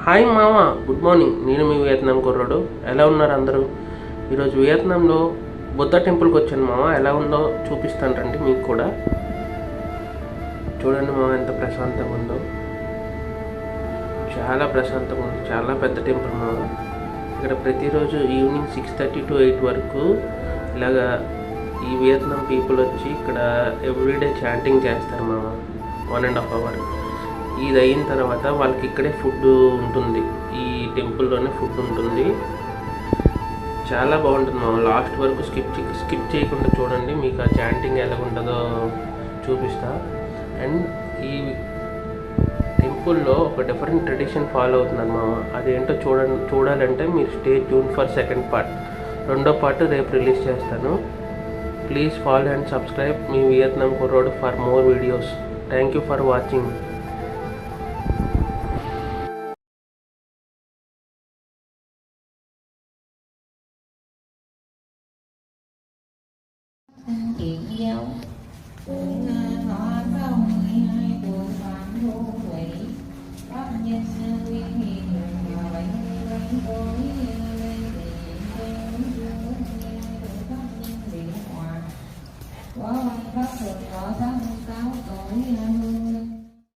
Hi మామ, good morning. నేను మీ Vietnam కుర్రాడు. ఎలా ఉన్నారు అందరూ? ఈరోజు వియత్నాంలో బుద్ధ టెంపుల్కి వచ్చాను మామ. ఎలా ఉందో చూపిస్తాను రండి మీకు కూడా. చూడండి మామ, ఎంత ప్రశాంతంగా ఉందో. చాలా ప్రశాంతంగా ఉంది. చాలా పెద్ద టెంపుల్ మామ. ఇక్కడ ప్రతిరోజు ఈవినింగ్ 6:30 to 8 వరకు ఇలాగా ఈ వియత్నాం పీపుల్ వచ్చి ఇక్కడ ఎవ్రీడే చాంటింగ్ చేస్తారు మామ. 1.5 hours. ఇది అయిన తర్వాత వాళ్ళకి ఇక్కడే ఫుడ్ ఉంటుంది, ఈ టెంపుల్లోనే ఫుడ్ ఉంటుంది. చాలా బాగుంటుంది మామ. లాస్ట్ వరకు స్కిప్ చేయకుండా చూడండి, మీకు ఆ చాంటింగ్ ఎలా ఉంటుందో చూపిస్తా. అండ్ ఈ టెంపుల్లో ఒక డిఫరెంట్ ట్రెడిషన్ ఫాలో అవుతున్నారు మామ. అదేంటో చూడాలంటే మీరు stay tune for second part. రెండో పార్ట్ రేపు రిలీజ్ చేస్తాను. ప్లీజ్ ఫాలో అండ్ సబ్స్క్రైబ్ మీ వియత్నాం కుర్రోడు for more videos. Thank you for watching. Kiện dâu cũng ngọ sau 12 tuổi phạm thu thủy pháp nhân quyên hiền rồi bệnh cối lên tiền trên dương pháp nhân bị hòa có văn pháp thuật có 66 tuổi hương